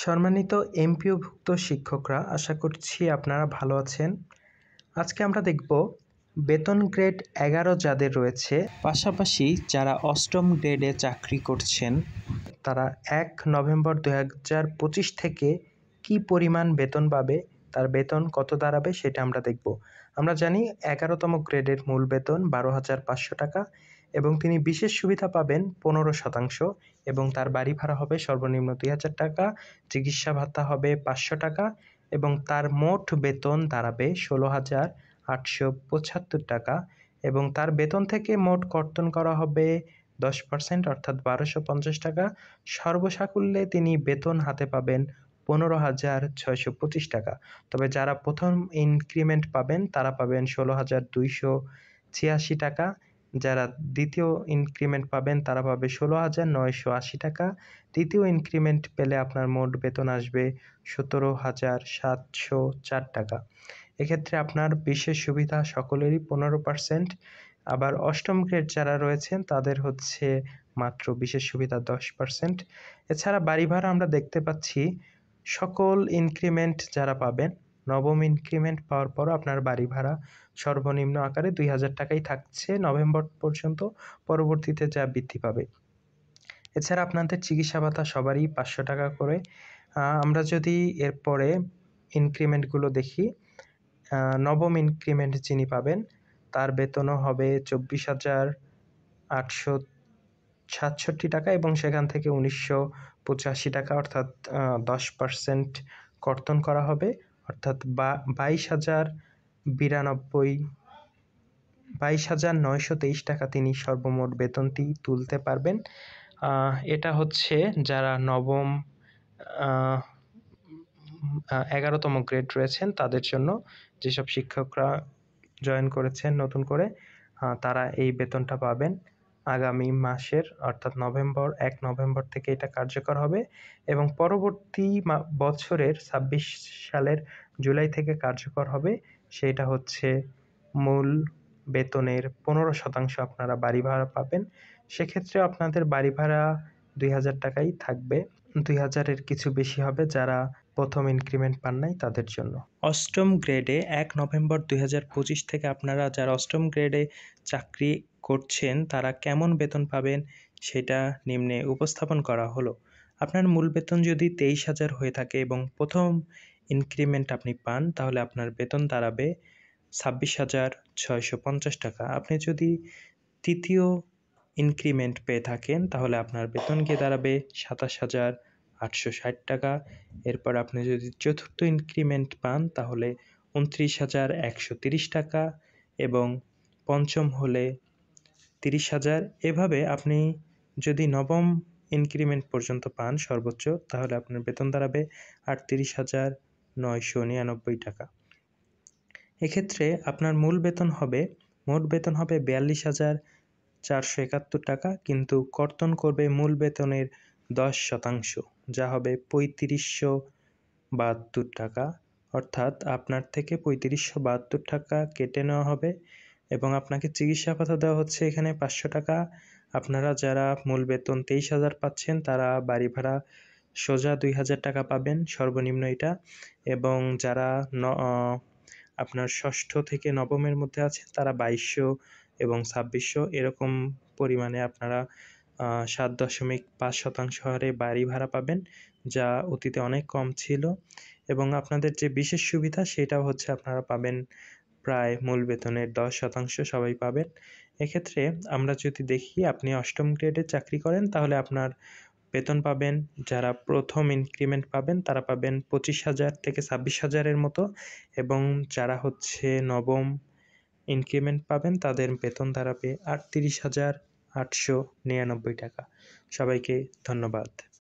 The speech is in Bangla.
সম্মানিত এমপিওভুক্ত শিক্ষকরা, আশা করছি আপনারা ভালো আছেন। আজকে আমরা দেখব বেতন গ্রেড 11 যাদের রয়েছে, পাশাপাশি যারা অষ্টম গ্রেডে চাকরি করছেন, তারা 1 নভেম্বর 2025 থেকে কি পরিমাণ বেতন পাবে, তার বেতন কত দাঁড়াবে সেটা আমরা দেখব। আমরা জানি 11তম গ্রেডের মূল বেতন 12,500 টাকা এবং তিনি বিশেষ সুবিধা পাবেন 15% এবং তার বাড়ি ভাড়া হবে সর্বনিম্ন 2,000 টাকা, চিকিৎসা ভাতা হবে 500 টাকা এবং তার মোট বেতন দাঁড়াবে 16,875 টাকা এবং তার বেতন থেকে মোট কর্তন করা হবে 10% অর্থাৎ 1,250 টাকা। সর্বসাকুল্যে তিনি বেতন হাতে পাবেন 15,625 টাকা। তবে যারা প্রথম ইনক্রিমেন্ট পাবেন তারা পাবেন 16,286 টাকা, যারা দ্বিতীয় ইনক্রিমেন্ট পাবেন তারা পাবে 16,980 টাকা। তৃতীয় ইনক্রিমেন্ট পেলে আপনার মোট বেতন আসবে 17,704 টাকা। এক্ষেত্রে আপনার বিশেষ সুবিধা সকলেরই 15%। আবার অষ্টম গ্রেড যারা রয়েছেন তাদের হচ্ছে মাত্র বিশেষ সুবিধা 10%। এছাড়া বাড়ি ভাড়া আমরা দেখতে পাচ্ছি সকল ইনক্রিমেন্ট যারা পাবেন, নবম ইনক্রিমেন্ট পাওয়ার পর আপনার বাড়ি ভাড়া সর্বনিম্ন আকারে 2,000 টাকাই থাকছে নভেম্বর পর্যন্ত, পরবর্তীতে যা বৃদ্ধি পাবে। এছাড়া আপনাদের চিকিৎসা ভাতা সবারই 500 টাকা করে। আমরা যদি এরপরে ইনক্রিমেন্টগুলো দেখি, নবম ইনক্রিমেন্ট যিনি পাবেন তার বেতনও হবে 24,867 টাকা এবং সেখান থেকে 1,985 টাকা অর্থাৎ 10% কর্তন করা হবে, অর্থাৎ 22,923 টাকা তিনি সর্বমোট বেতনটি তুলতে পারবেন। এটা হচ্ছে যারা নবম 11তম গ্রেড রয়েছেন তাদের জন্য। যেসব শিক্ষকরা জয়েন করেছেন নতুন করে, তারা এই বেতনটা পাবেন আগামী মাসের অর্থাৎ 1 নভেম্বর থেকে এটা কার্যকর হবে এবং পরবর্তী বছরের 26 সালের জুলাই থেকে কার্যকর হবে। সেটা হচ্ছে মূল বেতনের 15% আপনারা বাড়ি ভাড়া পাবেন। সেক্ষেত্রে আপনাদের বাড়ি ভাড়া 2,000 টাকাই থাকবে, 2,000-এর কিছু বেশি হবে যারা প্রথম ইনক্রিমেন্ট পান নাই তাদের জন্য। অষ্টম গ্রেডে 1 নভেম্বর 2025 থেকে আপনারা যারা অষ্টম গ্রেডে চাকরি করছেন তারা কেমন বেতন পাবেন সেটা নিম্নে উপস্থাপন করা হলো। আপনার মূল বেতন যদি 23,000 হয়ে থাকে এবং প্রথম ইনক্রিমেন্ট আপনি পান তাহলে আপনার বেতন দাঁড়াবে 26,650 টাকা। আপনি যদি তৃতীয় ইনক্রিমেন্ট পেয়ে থাকেন তাহলে আপনার বেতন গিয়ে দাঁড়াবে 27,860 টাকা। এরপর আপনি যদি চতুর্থ ইনক্রিমেন্ট পান তাহলে 29,130 টাকা এবং পঞ্চম হলে 30,000। এভাবে আপনি যদি নবম ইনক্রিমেন্ট পর্যন্ত পান সর্বোচ্চ, তাহলে আপনার বেতন দাঁড়াবে 38,999 টাকা। এক্ষেত্রে আপনার মোট বেতন হবে 42,471 টাকা, কিন্তু কর্তন করবে মূল বেতনের 10%, যা হবে 35,072 টাকা। অর্থাৎ আপনার থেকে 35,072 টাকা কেটে নেওয়া হবে এবং আপনাকে চিকিৎসা ভাতা দেওয়া হচ্ছে এখানে 500 টাকা। আপনারা যারা মূল বেতন 23,000 পাচ্ছেন তারা বাড়ি ভাড়া সোজা 2,000 টাকা পাবেন, সর্বনিম্ন এটা। এবং যারা আপনার ষষ্ঠ থেকে নবমের মধ্যে আছে তারা 2,200 এবং 2,600 এরকম পরিমাণে আপনারা 7.5% হারে বাড়ি ভাড়া পাবেন, যা অতীতে অনেক কম ছিল। এবং আপনাদের যে বিশেষ সুবিধা সেটাও হচ্ছে আপনারা পাবেন প্রায় মূল বেতনের 10% সবাই পাবেন। এক্ষেত্রে আমরা যদি দেখি, আপনি অষ্টম গ্রেডে চাকরি করেন তাহলে আপনার বেতন পাবেন, যারা প্রথম ইনক্রিমেন্ট পাবেন তারা পাবেন 25,000 থেকে 26,000-এর মতো এবং যারা হচ্ছে নবম ইনক্রিমেন্ট পাবেন তাদের বেতন দাঁড়াবে 38,899 টাকা। সবাইকে ধন্যবাদ।